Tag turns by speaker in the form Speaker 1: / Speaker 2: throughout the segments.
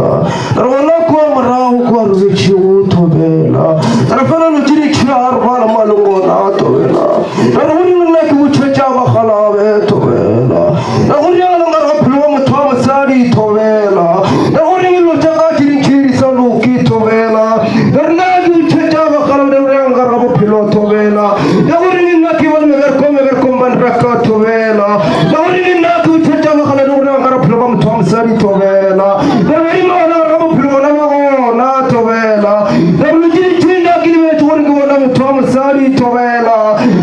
Speaker 1: tobela rawala ko marahu ko ruchi tobela rafana no jiri char bala malungo na tobela rawuni na ku chacha ba khalawe tobela rawuni na ngara phlo mo thwa sari tobela rawuni no jaga jiri chiri salu ki tobela darna ku chacha ba khalawe ngara ba phlo tobela rawuni na ki wal megar ko ban rakka tobela rawuni na ku chacha ba khalawe ngara phlo ba mo thwa sari tobela rawuni na ngara phlo na tobela rawuni jiri chiri na ki me tuwan ko na thwa sari tobela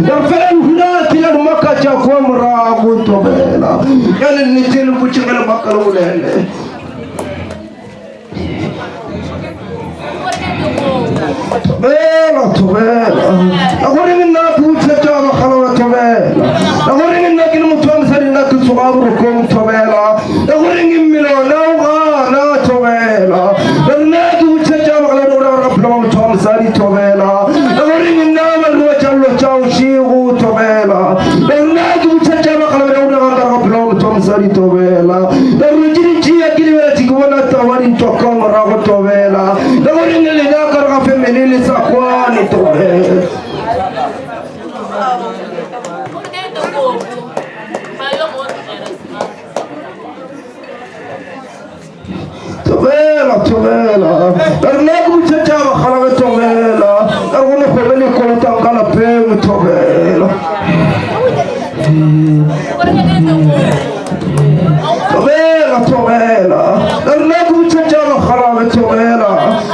Speaker 1: darfan huna tilan makka cha ko mra ko tobela yalla ni tel bu ci ngala bakkal mu lele tobela agore min na ku cha ba khala tobela agore min na kin mu thwa sari na ku subabu ko tobela agore min milo na tobela darna ku cha ba khala ro rablo mu thwa sari tobela agore min na mal ro challo chaw shiu tobela darna ku cha ba khala ro rablo mu thwa sari tobela darna jiri ji akili wala ti ko na tawari to ko ra ko tobela agore min le na kar ga fe menile sa kwani tobela tobela darna ku cha ba khala tobela darna ko beli ko tangala pe tobela tobela darna ku cha ba khala tobela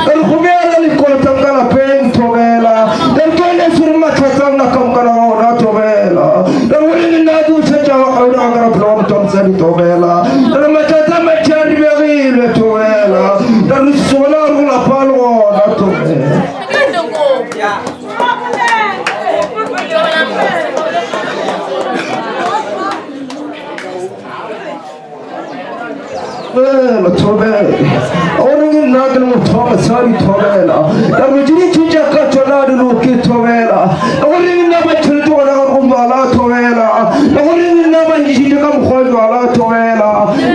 Speaker 1: dar ko beli ko tangala pe tobela dar ko ne surma cha na kam kala na tobela dar woni na ku cha ba khala ngara blom tom sari tobela dar ma cha ma chari be tobela dar sola rula palo na tobela tobela orang nagal mo thoma sari tobela dar jiri chicha ka chola lu ki tobela orang na ba chul to na ko mala tobela orang na ba ji ka mo khol wala tobela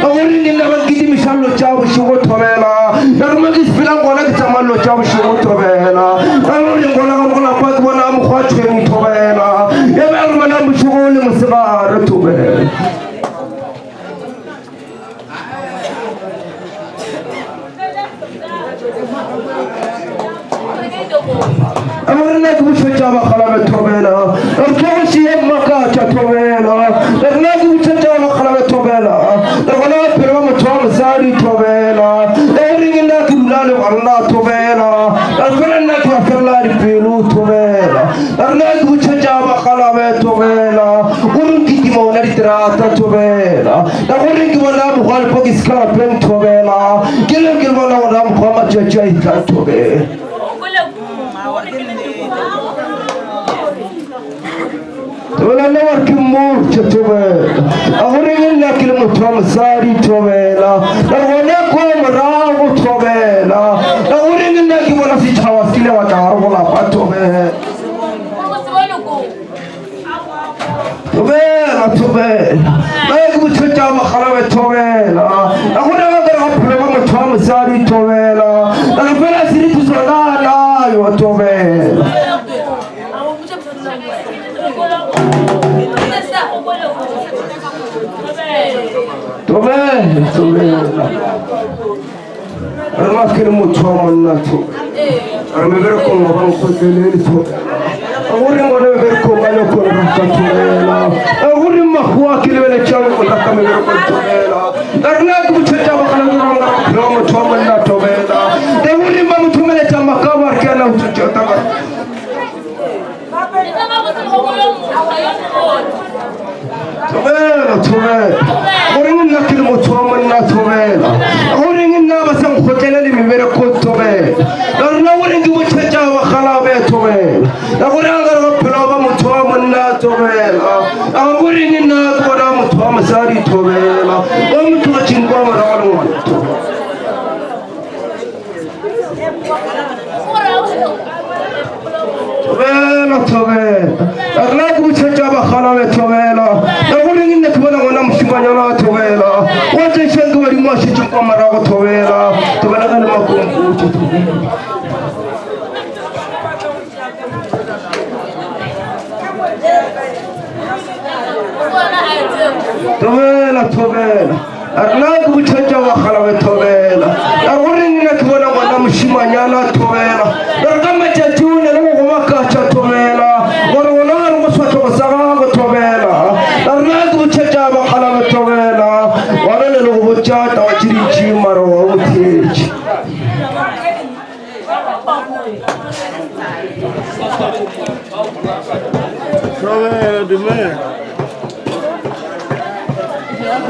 Speaker 1: orang na ba gidi misal lo chaw shugo tobela dar ma gis filan ko na chamal lo chaw shugo tobela orang ko na pat wala mo khwa cheni tobela ya ba ma na mo shugo le musbar tobela أمرنا كبشة ما خلنا توبنا أركوش يوم مكة توبنا أمرنا كبشة ما خلنا توبنا أمرنا بيرم توم زاري توبنا أمرنا كبلال والله توبنا أمرنا كفلا ربيلو توبنا أمرنا كبشة ما خلنا توبنا ورن كي مونا رتراتا توبنا أمرنا كبلا مخال بقيسكا بن توبنا كلام كبلا ورام خما جاي توبنا ولا نور كمور تتوبة أهورين لكن متوم ساري توبة أهورين كوم راو توبة أهورين لكن ولا في جواسيل وتعارف ولا بتوبة توبة ما يقول تجا ما خلوا توبة أهورين هذا رب متوم ساري توبة أنا فلا سيرت زنا لا يوتوبة tobela arma kelmo thomna to arme berko ngam ko tele to awuri ngone berko malo ko rakka tobela awuri ma khwa kelwele chaw ko rakka me berko tobela darna ku chata ba kala ngam thomna tobela awuri ma thomele chama kabar ke na chata ba tobela orang nak ilmu tuaman na tobela orang na basang hotel ni mibera ko tobela darna orang tu chacha wa khala be tobela orang agar pelaba mu tuaman na tobela orang na koda mu tuam sari tobela om tu chingwa maralu tobela darna ku chacha wa khala be tobela orang ni tobela tobela wajay shangu wali mwashi chukwa marago tobela توبيلا توبيلا أرناك بتشجع خلاوي توبيلا أقولين إنك ولا مش مانيالا توبيلا أرقام تجون لو ما كاتش توبيلا ولا المسوات وسعى توبيلا أرناك بتشجع خلاوي توبيلا ولا لو بتشجع تجري مرو وتيج توبيلا دمه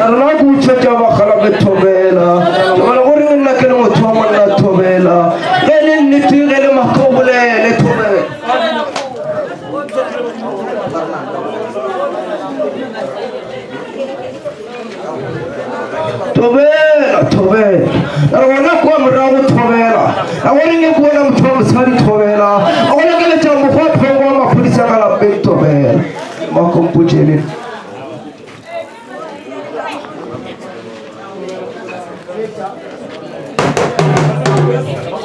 Speaker 1: أرناك بتشجع خلاوي توبيلا ولا أقولين إنك لو تومنا توبيلا غير النتي غير محكوبة لتوبيلا توبيلا توبيلا أنا كم راو توبيلا أقولين يقول أنا متوم ساري توبيلا أقولين كلا جام مخاط فوق ما فليس على بيت توبيلا ما كم بوجيني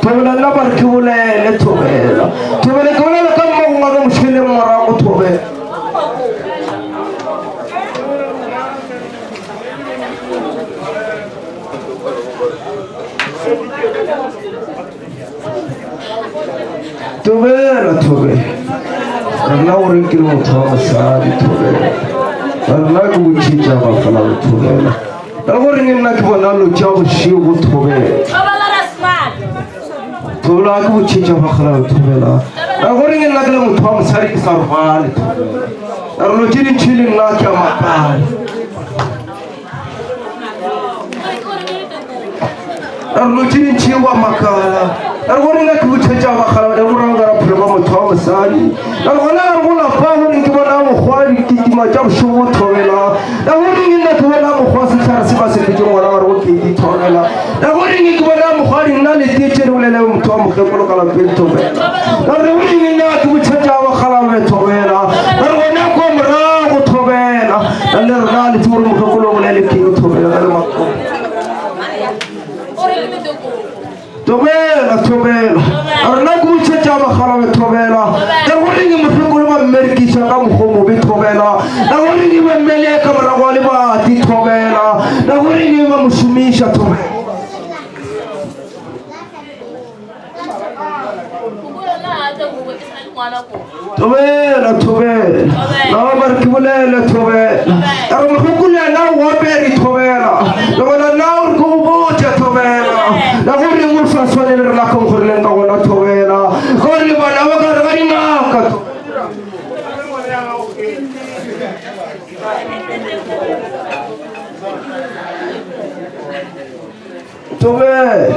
Speaker 1: توبيلا لا بركوله لتوبيلا توبيلا كولا كم ما مشكلة مرة توبيلا توبيلا توبيلا أنا أوريك المطعم سعادي توبيلا أنا أقول شيء جاب خلاص توبيلا أوريك إنك بنالو جاب شيء توبيلا توبيلا أقول شيء جاب خلاص توبيلا أوريك إنك المطعم سعادي صارفان توبيلا أنا جيني شيلين ناك يا مكان أنا جيني شيء ومكان أقول لك بتجاوب خلاص أقول لك أنا بروم توم ساري أقول لك فاهم إنك بنا مخواري كي ما جاب شو تويلا أقول لك بنا مخواس ترسي بس بيجون ولا أروح كي تويلا أقول لك بنا مخواري نالي تيجي ولا لا توم خبرك على بيت تويلا أقول لك بتجاوب خلاص تويلا أقول لك مرا تويلا أنا رجال تقول مخبرك ولا لا كي تويلا أنا ما توبيلا توبيلا أرناك بتشجع بخلاوي توبيلا أقولين مفكور ما مركي شكام خمو بتوبيلا أقولين ما مليك مرغولي ما تي توبيلا أقولين ما مسميشة توبيلا توبيلا توبيلا لا بركي ولا توبيلا أرناك كلنا لا وبري توبيلا ولا لا ركوبوجة توبيلا أقولين فاسوني لكم خرلين كونا توبيلا خرلي بنا وكر غرينا كتو توبيلا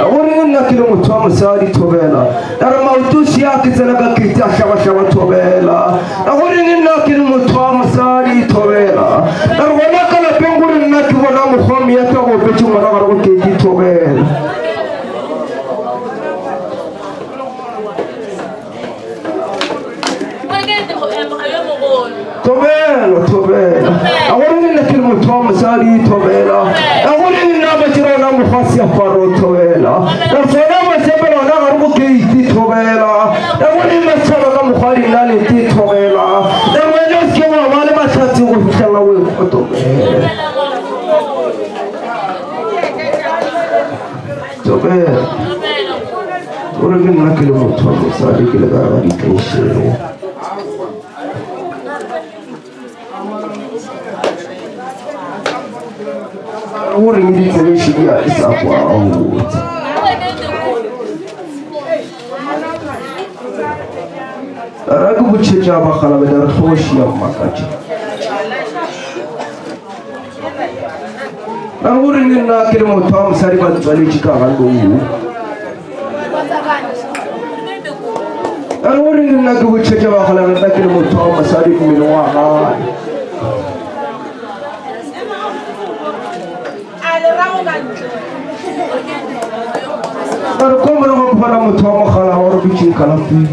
Speaker 1: أقولين إنك لو متوم ساري توبيلا أنا ما أدوس يا كذا كيتا شوا شوا توبيلا أقولين إنك لو متوم ساري توبيلا أنا ولا كلا بنقول إنك ولا مخام يتوه بيجي مرا غرو كيجي توبيلا توبيلا توبيلا أقولين إنك لو متوم ساري توبيلا أقولين إنك بجرنا مخاسيا فارو توبيلا أفسنا ما سبلا أنا غرو كيجي توبيلا أقولين ما سبلا مخاري نالي تي توبيلا أقولين كما مالي ما شاتي وفشلا ويفتوبيلا توبيلا ورجل ناكل مطعم ساري كلا غادي كيشيل ورجل كيشيل يا إسحاق وعود رجل بتشجع بخلا بدر خوش يوم ما كاتش ورجل ناكل مطعم ساري بدر كاغانو أنا أريد أن أقول شيء جوا خلنا نذكر مطعم مساريك من وعاء. أنا كم مرة بفنا مطعم خلا وربيتي كلامي.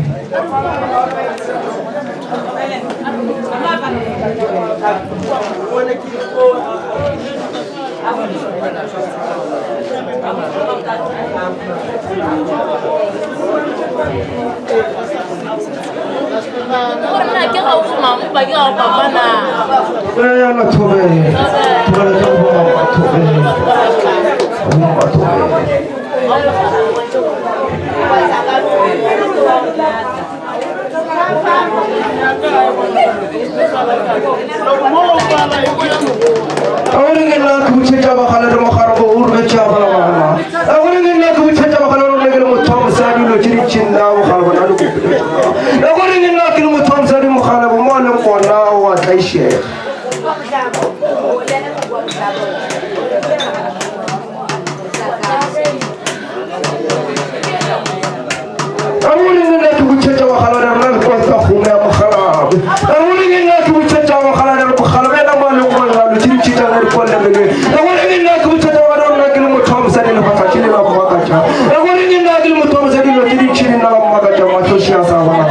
Speaker 1: Yalla tobe tobe awalingena kubuchecha bakhala de makharabo urbecha bala awalingena kubuchecha bakhala urlegel mutam sadi lo chiri chinda bakhala bana ku awalingena kil mutam sadi makhalabo malam qona wa taishe awalingena kubuchecha bakhala de mal ko ta khuna bakhala awalingena kubuchecha bakhala de bakhala bena malam qona chiri chita de ko le awalingena kubuchecha bakhala de mutam sadi lo patachini la bakacha awalingena kil mutam sadi lo chiri chini na bakacha matoshia sawa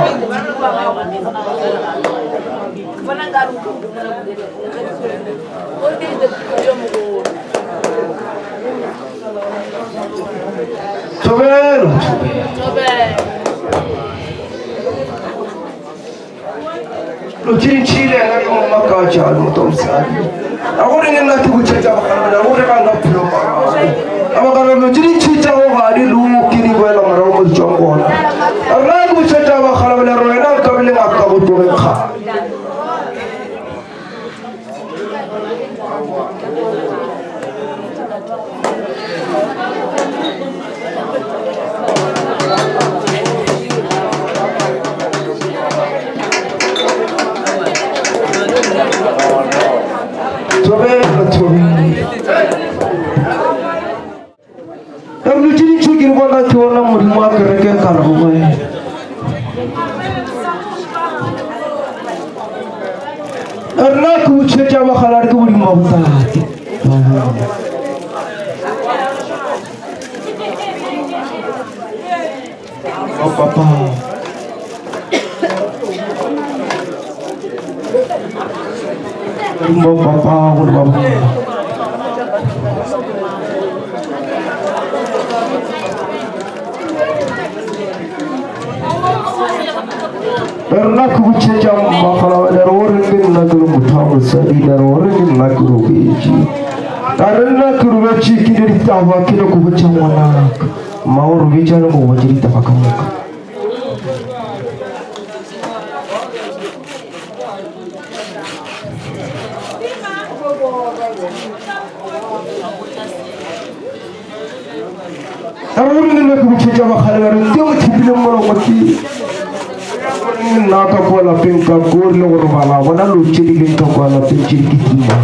Speaker 1: Tobelo lo chiri na makacha mutam sadi awalingena kubuchecha bakhala de ureka plo amagara lo chiri chita o gadi lu kiri bela maro mo chongona arna kubuchecha bakhala de roena kabile akabu to kha Tuona murima kereke kalboe arna kubuchecha bakhala de murima buta oh papa papa Erna kubuchecha bakhala de orengin naguru mutam sadi de orengin naguru beji arna kurubechi kidiri tawa kilo kubucha mwana maur beja no wajiri tabakamuka arna kubuchecha bakhala de temo tipile moro mati naka kola pinka gorlo gormala wana luchiri linka kola pinchiri kitima